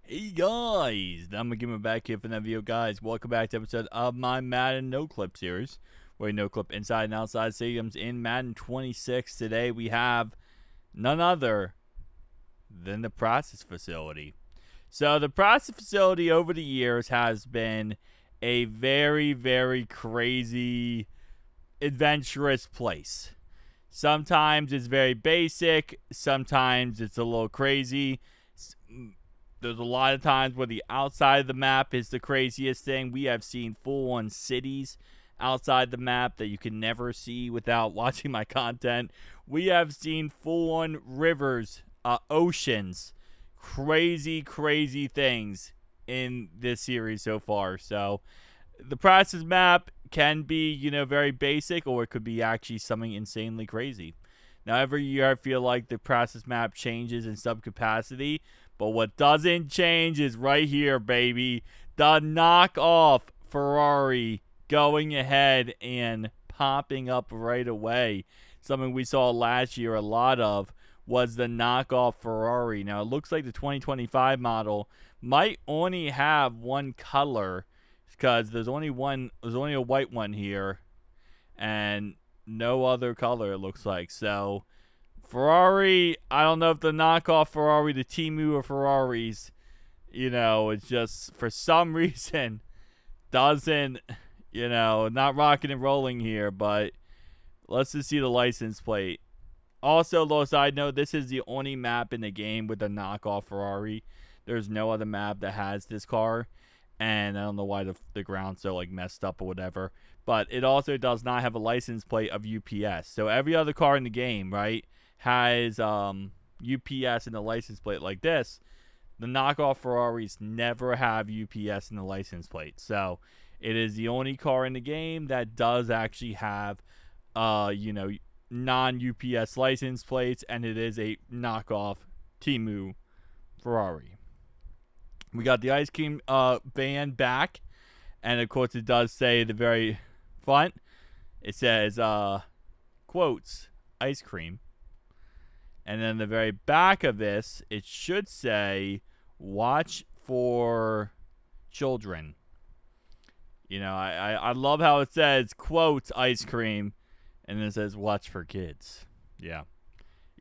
Hey guys, I'm gonna back here for another video, guys. Welcome back to episode of my Madden No Clip series, where we no clip inside and outside stadiums in Madden 26. Today we have none other than the process facility. So the process facility over the years has been a very, very crazy, adventurous place. Sometimes it's very basic, sometimes it's a little crazy. There's a lot of times where the outside of the map is the craziest thing. We have seen full-on cities outside the map that you can never see without watching my content. We have seen full-on rivers, oceans, crazy, crazy things in this series so far. So the process map can be, very basic, or it could be actually something insanely crazy. Now, every year I feel like the process map changes in some capacity, but what doesn't change is right here, baby. The knockoff Ferrari going ahead and popping up right away. Something we saw last year a lot of was the knockoff Ferrari. Now, it looks like the 2025 model might only have one color because there's only a white one here and no other color, it looks like. So Ferrari, I don't know if the knockoff Ferrari, the Temu Ferraris, it's just for some reason doesn't, not rocking and rolling here. But let's just see the license plate. Also, little side note, this is the only map in the game with a knockoff Ferrari. There's no other map that has this car. And I don't know why the ground's so messed up or whatever. But it also does not have a license plate of UPS. So every other car in the game, right, has UPS in the license plate like this. The knockoff Ferraris never have UPS in the license plate. So it is the only car in the game that does actually have non-UPS license plates, and it is a knockoff Temu Ferrari. We got the ice cream band back, and of course it does say the very front. It says quotes ice cream, and then the very back of this it should say watch for children. I love how it says quotes ice cream, and then it says watch for kids. Yeah,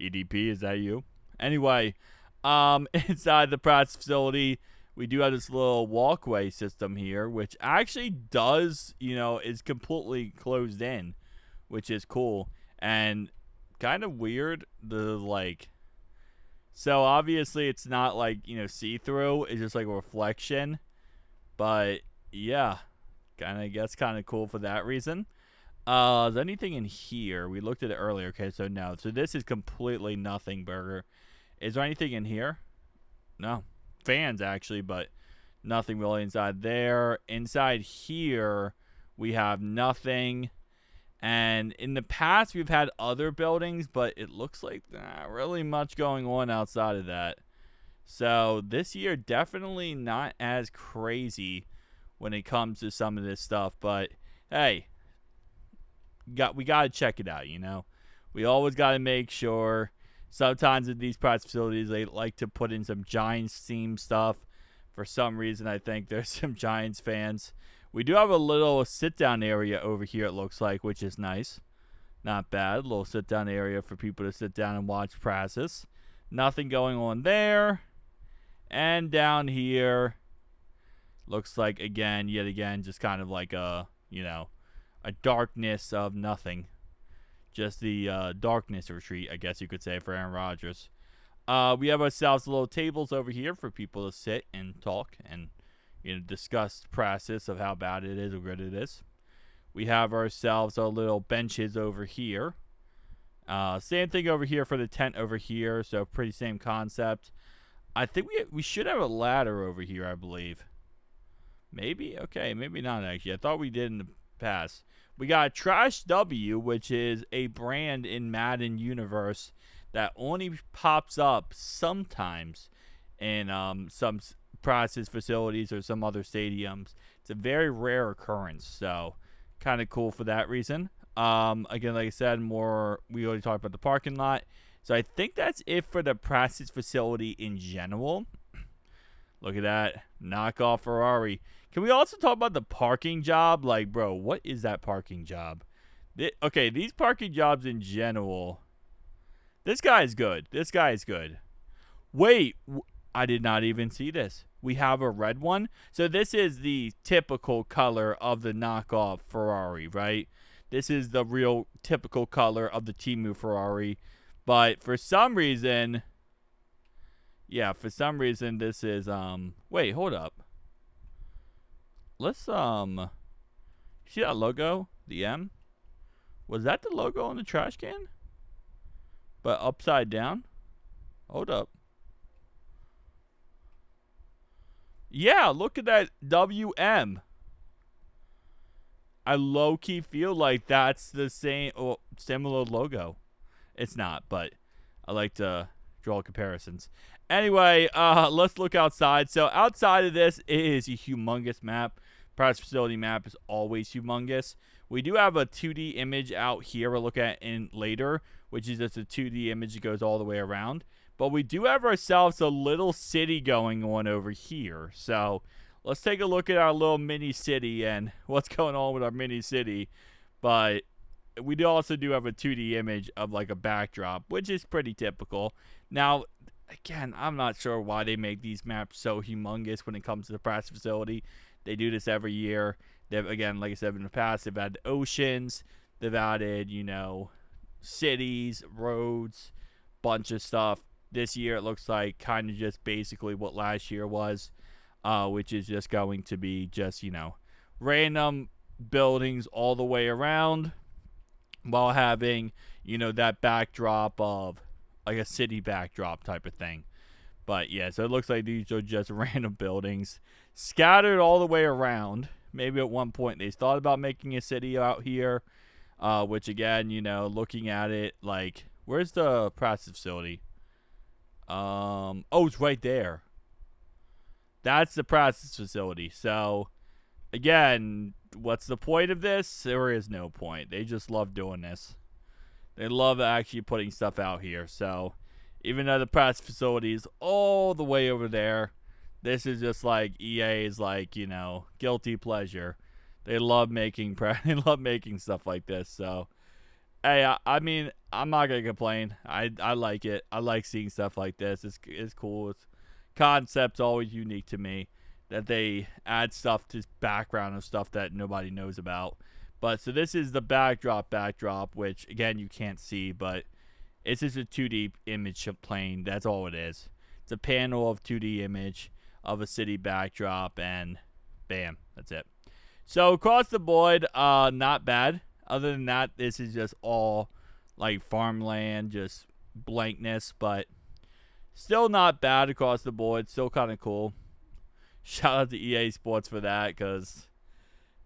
EDP, is that you? Anyway, inside the process facility, we do have this little walkway system here, which actually does, is completely closed in, which is cool and kind of weird. So obviously it's not see-through. It's just like a reflection. But yeah, kind of cool for that reason. Is there anything in here? We looked at it earlier. Okay, so no. So this is completely nothing, Burger. Is there anything in here? No. Fans actually, but nothing really inside there. Inside here we have nothing, and in the past we've had other buildings, but it looks like not really much going on outside of that. So this year definitely not as crazy when it comes to some of this stuff, but hey, we got to check it out. We always got to make sure. Sometimes in these practice facilities, they like to put in some Giants theme stuff. For some reason, I think there's some Giants fans. We do have a little sit-down area over here, it looks like, which is nice. Not bad. A little sit-down area for people to sit down and watch practice. Nothing going on there. And down here, looks like, yet again, just kind of like a darkness of nothing. Just the darkness retreat, I guess you could say, for Aaron Rodgers. We have ourselves little tables over here for people to sit and talk and discuss the process of how bad it is or good it is. We have ourselves our little benches over here. Same thing over here for the tent over here, so pretty same concept. I think we should have a ladder over here, I believe. Maybe? Okay, maybe not actually. I thought we did in the past. We got Trash W, which is a brand in Madden universe that only pops up sometimes in some process facilities or some other stadiums. It's a very rare occurrence, so kind of cool for that reason. Again, like I said, we already talked about the parking lot. So I think that's it for the process facility in general. Look at that. Knockoff Ferrari. Can we also talk about the parking job? Like, bro, what is that parking job? Okay, these parking jobs in general. This guy is good. This guy is good. Wait, I did not even see this. We have a red one. So this is the typical color of the knockoff Ferrari, right? This is the real typical color of the Temu Ferrari. But for some reason, yeah, for some reason this is wait, hold up. Let's see that logo? The M? Was that the logo on the trash can? But upside down? Hold up. Yeah, look at that WM. I low-key feel like that's the same or similar logo. It's not, but I like to draw comparisons. Anyway, let's look outside. So outside of this is a humongous map. Practice facility map is always humongous. We do have a 2D image out here we'll look at in later, which is just a 2D image that goes all the way around. But we do have ourselves a little city going on over here. So let's take a look at our little mini city and what's going on with our mini city. But we also do have a 2D image of like a backdrop, which is pretty typical. Now, again, I'm not sure why they make these maps so humongous when it comes to the practice facility. They do this every year. They've, again, like I said in the past, they've added oceans. They've added, you know, cities, roads, bunch of stuff. This year, it looks like kind of just basically what last year was, which is just going to be just, you know, random buildings all the way around while having, you know, that backdrop of like a city backdrop type of thing. But yeah, so it looks like these are just random buildings scattered all the way around. Maybe at one point they thought about making a city out here, which again, you know, looking at it, like, where's the practice facility? Oh, it's right there. That's the practice facility. So, again, what's the point of this? There is no point. They just love doing this. They love actually putting stuff out here. So, even though the practice facility is all the way over there, this is just like EA's, like, you know, guilty pleasure. They love making stuff like this. So, hey, I mean, I'm not gonna complain. I like it. I like seeing stuff like this. It's cool. It's concept's always unique to me that they add stuff to background of stuff that nobody knows about. But so this is the backdrop, which again you can't see, but it's just a 2D image plane. That's all it is. It's a panel of 2D image of a city backdrop, and bam, that's it. So across the board, not bad. Other than that, this is just all like farmland, just blankness, but still not bad across the board. Still kind of cool. Shout out to EA Sports for that, because,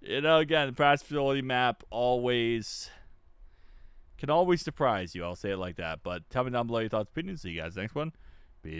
you know, again, the practice facility map can always surprise you. I'll say it like that. But tell me down below your thoughts and opinions. See you guys next one.